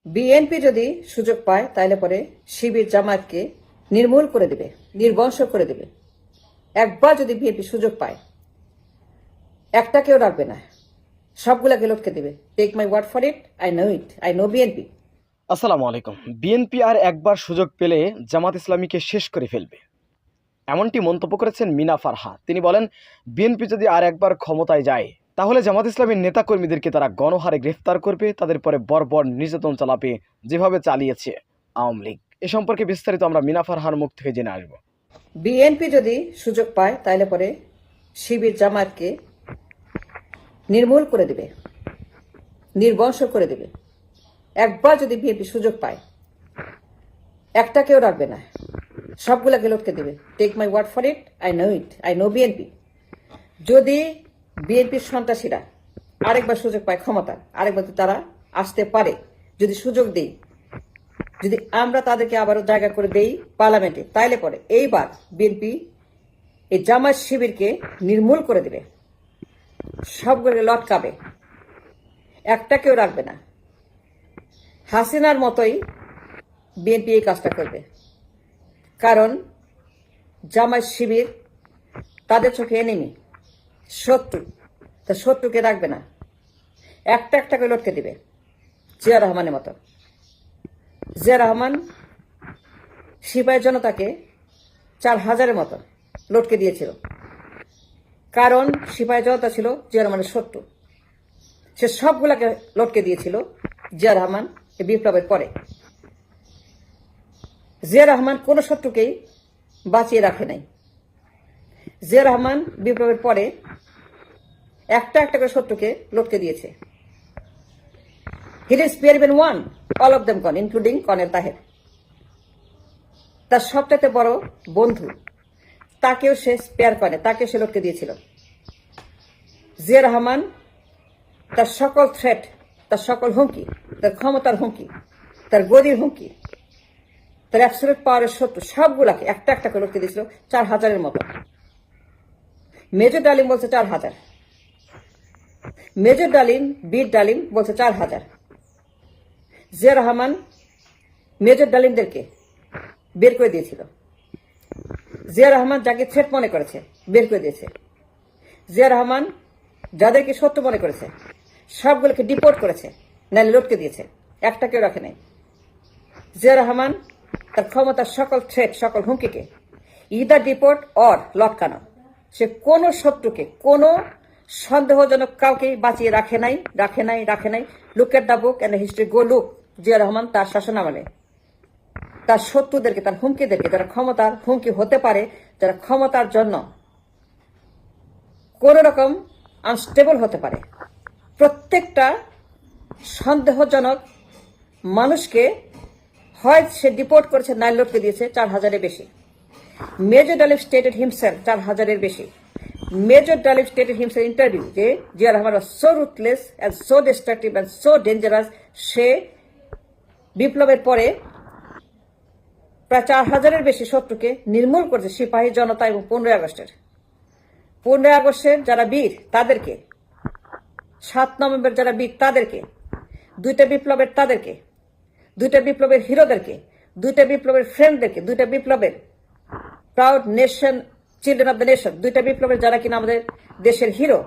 BNP যদি সুযোগ পায় তাহলে পরে শিবির জামায়াতকে নির্মূল করে দেবে, নির্বংশ করে দেবে। একবার যদি বিএনপি সুযোগ পায় একটা কেউ রাখবে না, সবগুলাকে লটকে দেবে। Take my word for it, I know it, I know BNP. আসসালামু আলাইকুম। বিএনপি আর একবার সুযোগ পেলে জামাত ইসলামীকে শেষ করে ফেলবে, এমনটি মন্তব্য করেছেন মিনা ফারহা। তিনি বলেন, বিএনপি যদি আর একবার ক্ষমতায় যায় তাহলে জামাত ইসলামীর নেতাকর্মীদেরকে তারা গণহারে গ্রেফতার করবে, তাদের পরে বর্বর নির্যাতন চালাবে যেভাবে চালিয়েছে আওয়ামী লীগ। এ সম্পর্কে বিস্তারিত আমরা মিনা ফারহার মুখ থেকে জেনে আসব। বিএনপি যদি সুযোগ পায় তাহলে পরে শিবির জামায়াতকে নির্মূল করে দেবে, নির্বংশ করে দেবে। একবার যদি বিএনপি সুযোগ পায় একটা কেউ রাখবে না, সবগুলাকে লটকে দেবে। Take my word for it, I know it, I know BNP. যদি বিএনপির সন্ত্রাসীরা আরেকবার সুযোগ পায় ক্ষমতা, আরেকবার তারা আসতে পারে, যদি সুযোগ দেই, যদি আমরা তাদেরকে আবারও জায়গা করে দেই পার্লামেন্টে, তাইলে পরে এইবার বিএনপি এই জামায়াত শিবিরকে নির্মূল করে দেবে, সবগুলো লটকাবে, একটা কেউ রাখবে না। হাসিনার মতোই বিএনপি এই কাজটা করবে, কারণ জামায়াত শিবির তাদের চোখে এনিমি, শত্রু। তা শত্রুকে রাখবে না, একটা একটা করে লটকে দিবে। জিয়া রহমানের মতো। জিয়া রহমান সিপাহী জনতাকে 4000-এর মতো লটকে দিয়েছিল, কারণ সিপাহী জনতা ছিল জিয়া রহমানের শত্রু। সে সবগুলাকে লটকে দিয়েছিল জিয়া রহমান বিপ্লবের পরে। জিয়া রহমান কোন শত্রুকেই বাঁচিয়ে রাখে নাই। জিয়া রহমান বিপ্লবের পরে একটা একটা করে শত্রুকে লটকে দিয়েছে। He didn't spare even one, all of them gone, including colonel Taher. তার সবচাইতে বড় বন্ধু, তাকেও সে স্পেয়ার করে, তাকেও সে লটকে দিয়েছিল। জিয়া রহমান তার সকল থ্রেট, তার সকল হুমকি, তার ক্ষমতার হুমকি, তার গদির হুমকি, তার অ্যাবসলিউট পাওয়ারের শত্রু, সবগুলাকে একটা একটা করে লটকে দিয়েছিল 4000-এর মতো। মেজর ডালিম বলছে 4000, মেজর ডালিম, বীর ডালিম বলছে 4000। জিয়া রহমান মেজর ডালিমদেরকে বের করে দিয়েছিল। জিয়া রহমান যাকে থ্রেট মনে করেছে বের করে দিয়েছে। জিয়া রহমান যাদেরকে সত্য মনে করেছে সবগুলোকে ডিপোর্ট করেছে, নাইলে লটকে দিয়েছে, একটা কেউ রাখে নাই। জিয়া রহমান তার ক্ষমতার সকল থ্রেট, সকল হুমকিকে ইদার ডিপোর্ট অর লটকানো। সে কোনো শত্রুকে, কোনো সন্দেহজনক কাউকে বাঁচিয়ে রাখে নাই, রাখে নাই, রাখে নাই। Look at the book and history, go look. Zia Rahman তার শাসনামলে তার শত্রুদেরকে, তার হুমকিদেরকে, যারা ক্ষমতার হুমকি হতে পারে, যারা ক্ষমতার জন্য কোন রকম আনস্টেবল হতে পারে, প্রত্যেকটা সন্দেহজনক মানুষকে হয় সে ডিপোর্ট করেছে, নাইল লটকে দিয়েছে 4000-এর বেশি। মেজর ডালিম স্টেটেড হিমসেলফ 4000-এর বেশি। মেজর ডালিম স্টেটেড হিমসেলফ ইন্টারভিউ যে Zia Rahman was so ruthless and so destructive and so dangerous. সে বিপ্লবের পরে প্রায় 4000-এর বেশি শত্রুকে নির্মূল করেছে সিপাহী জনতা এবং 15ই আগস্টের। 15ই আগস্টের যারা বীর তাদেরকে, 7 নভেম্বর যারা বীর তাদেরকে, দুইটা বিপ্লবের তাদেরকে, দুইটা বিপ্লবের হিরোদেরকে, দুইটা বিপ্লবের ফ্রেন্ডদেরকে, দুইটা বিপ্লবের proud nation, children of the nation, দুইটা বিপ্লবের যারা কিনা আমাদের দেশের হিরো,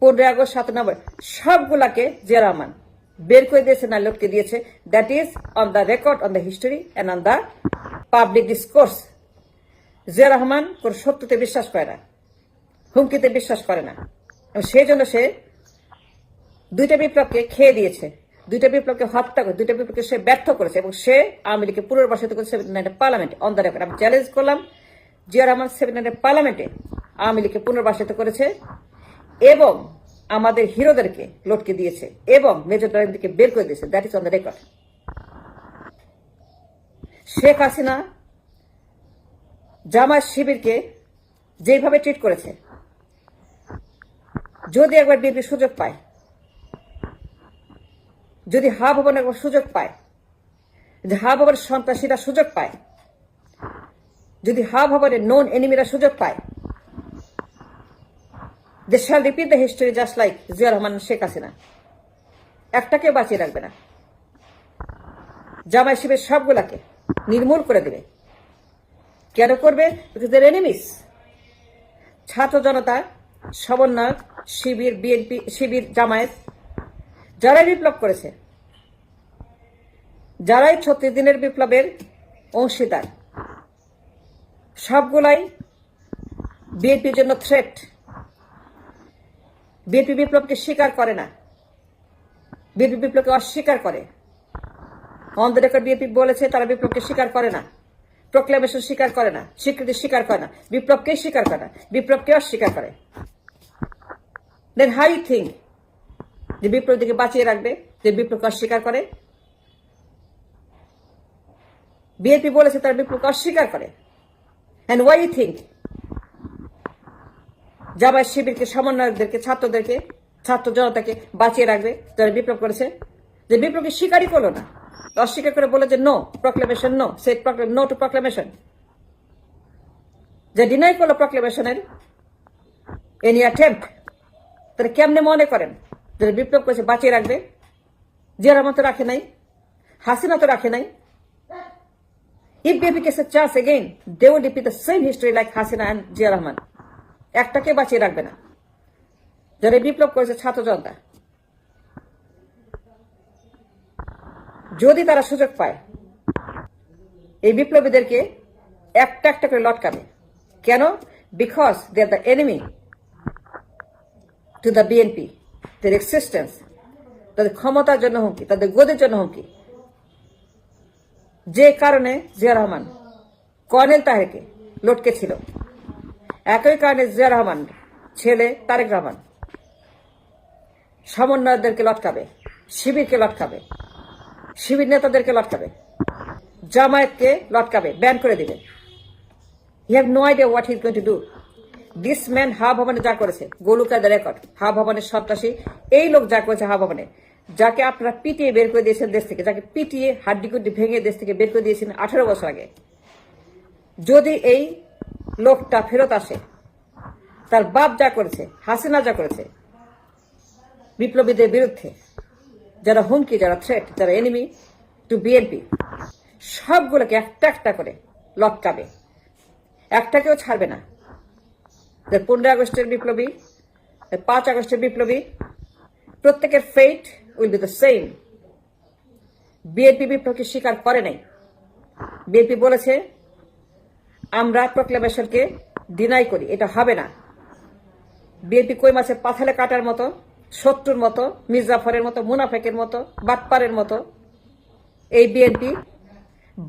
15ই আগস্ট, 7 নভেম্বর, সবগুলাকে জিয়া রহমান বের করে দিয়েছে, না লটকে দিয়েছে। That is on the record, on the history and on the public discourse. Zia Rahman কোন সত্যতে বিশ্বাস করে না, হুমকিতে বিশ্বাস করে না, এবং সেই জন্য সে দুইটা বিপ্লবকে খেয়ে দিয়েছে, দুইটা বিপ্লবকে হত্যা করে, দুইটা বিপ্লবকে সে ব্যর্থ করেছে, এবং সে আওয়ামী লীগকে পুনর্বাসিত করেছে 79 পার্লামেন্টে। অন দ্য রেকর্ড আমি চ্যালেঞ্জ করলাম, জিয়া রহমান 79 পার্লামেন্টে আওয়ামী লীগকে পুনর্বাসিত করেছে এবং আমাদের হিরোদেরকে লটকে দিয়েছে এবং মেজর ডালিমদেরকে বের করে দিয়েছে। That is on the record. Sheikh Hasina Jamaat শিবিরকে যেভাবে ট্রিট করেছে, যদি একবার বিএনপি সুযোগ পায়, যদি হা ভবন একবার সুযোগ পায়, যদি হা ভবনের সন্ত্রাসীরা সুযোগ পায়, যদি হা ভবনের নন এনিমিরা সুযোগ পায়, they shall repeat the history just like Zia Rahman, Sheikh Hasina. একটাকে বাঁচিয়ে রাখবে না। জামায়াত শিবির সবগুলাকে নির্মূল করে দেবে। কেন করবে? Because enemies. ছাত্র জনতা, সমন্বয়ক, শিবির, বিএনপি, শিবির, জামায়াত, যারাই বিপ্লব করেছে, যারাই 36 দিনের বিপ্লবের অংশীদার, সবগুলাই বিএনপির জন্য থ্রেট। বিএনপি বিপ্লবকে স্বীকার করে না, বিএনপি বিপ্লবকে অস্বীকার করে। অন দ্য রেকর্ড বিএনপি বলেছে তারা বিপ্লবকে স্বীকার করে না, প্রোক্লেমেশন স্বীকার করে না, স্বীকৃতি স্বীকার করে না, বিপ্লবকেই স্বীকার করে না, বিপ্লবকে অস্বীকার করে। দেন হাউ ইউ থিঙ্ক যে বিপ্লবীদেরকে বাঁচিয়ে রাখবে, যে বিপ্লবকে অস্বীকার করে? বিএনপি বলেছে তারা বিপ্লবকে অস্বীকার করে। And why you think Jamaat শিবিরকে, সমন্বয়কদেরকে, ছাত্রদেরকে, ছাত্র জনতাকে বাঁচিয়ে রাখবে যারা বিপ্লব করেছে? যে বিপ্লবকে স্বীকারই করলো না, অস্বীকার করে বলে যে no proclamation, no set no to proclamation, যে ডিনাই করলো প্রক্লেমেশনের এনি অ্যাটেম্প্ট, তারা কেমনে মনে করেন যারা বিপ্লব করেছে বাঁচিয়ে রাখবে? জিয়া রহমান তো রাখে নাই, হাসিনা তো রাখে নাই। If BNP gets a chance again, they will repeat the same history like Hasina and Zia Rahman. একটাকে বাঁচিয়ে রাখবে না যারা বিপ্লব করেছে ছাত্র জনতা। যদি তারা সুযোগ পায় এই বিপ্লবীদেরকে একটা একটা করে লটকাবে। কেন? Because they are the enemy to the BNP, their existence, তাদের ক্ষমতার জন্য হুমকি, তাদের গদির জন্য হুমকি। যে কারণে জিয়া রহমান কর্নেল তাহেরকে লটকে ছিল, একই কারণে জিয়া রহমান ছেলে তারেক রহমান সমন্বয়কদেরকে লটকাবে, শিবিরকে লটকাবে, শিবির নেতাদেরকে লটকাবে, জামায়াতকে লটকাবে, ব্যান করে দিবে। He have no idea what he is going to do. This man হা ভবনে যা করেছে, গোলুকা দ্য রেকর্ড, হা ভবনের সন্ত্রাসী এই লোক যা করেছে হা ভবনে, যাকে আপনারা পিটিয়ে বের করে দিয়েছেন দেশ থেকে, যাকে পিটিয়ে হাড্ডিগুড্ডি ভেঙে দেশ থেকে বের করে দিয়েছেন 18 বছর আগে, যদি এই লোকটা ফেরত আসে, তার বাপ যা করেছে, হাসিনা যা করেছে বিপ্লবীদের বিরুদ্ধে, যারা হুমকি, যারা থ্রেট, যারা এনিমি টু বিএনপি, সবগুলোকে একটা একটা করে লটকাবে, একটাকেও ছাড়বে না। 15 আগস্টের বিপ্লবী, 5 আগস্টের বিপ্লবী, প্রত্যেকের fate will be the same. BNP বিপ্লবকে স্বীকার করে নাই। বিএনপি বলেছে আমরা প্রক্লেমেশনকে ডিনাই করি, এটা হবে না। বিএনপি কই মাছের পাথালে কাটার মতো, শত্রুর মতো, মির্জাফরের মতো, মুনাফেকের মতো, বাটপারের মতো এই বিএনপি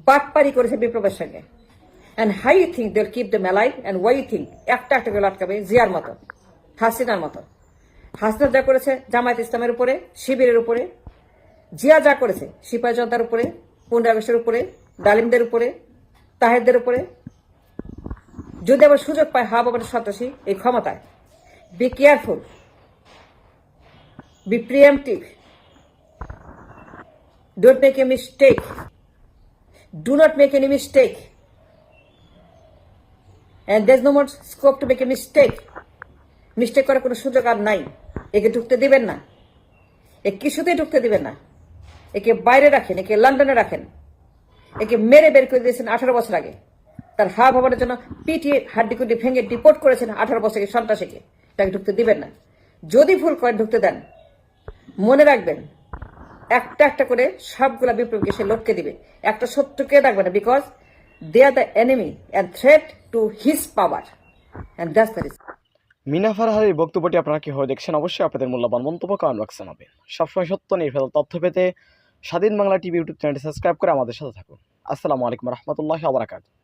বাটপারি করেছে বিপ্লবের সঙ্গে। And how you think they will keep them alive, and why you think একটা একটা করে লটকাবে জিয়ার মতো, হাসিনার মতো। হাসিনা যা করেছে জামায়াত ইসলামের উপরে, শিবিরের উপরে, জিয়া যা করেছে সিপাহী জনতার উপরে, 15 আগস্টের উপরে, ডালিমদের উপরে, তাহেরদের উপরে, যদি আবার সুযোগ পায় হা ভবনের সন্ত্রাসী এই ক্ষমতায়, be careful, be preemptive, don't make a mistake, do not make any mistake, and there is no more scope to make a mistake. Mistake করার কোনো সুযোগ আর নাই। একে ঢুকতে দিবেন না, এ কিছুতেই ঢুকতে দিবেন না। একে বাইরে রাখেন, একে লন্ডনে রাখেন। একে মেরে বের করে দিয়েছেন 18 বছর আগে, তার হা ভবনের জন্য পিটিয়ে হাড্ডিকুড্ডি ভেঙে ডিপোর্ট করেছেন 18 বছরের সন্ত্রাসীকে। তাকে ঢুকতে দিবেন না। যদি ভুল করেন ঢুকতে দেন, মনে রাখবেন একটা একটা করে সবগুলা বিপ্লবকে সে লটকে দিবে, একটা শত্রুকে রাখবে না। Because they are the enemy and threat to his power, and that's the reason. Mina ফারহার এই বক্তব্যটি আপনারা কিভাবে দেখছেন? অবশ্যই আপনাদের মূল্যবান মন্তব্য কমেন্ট বক্সে জানাবেন। সবসময় সত্য নির্ভেজাল তথ্য পেতে স্বাধীন বাংলা টিভি ইউটিউব চ্যানেলটি সাবস্ক্রাইব করে আমাদের সাথে থাকুন। আসসালামু আলাইকুম রহমতুল্লাহি ওয়া বারাকাতুহু।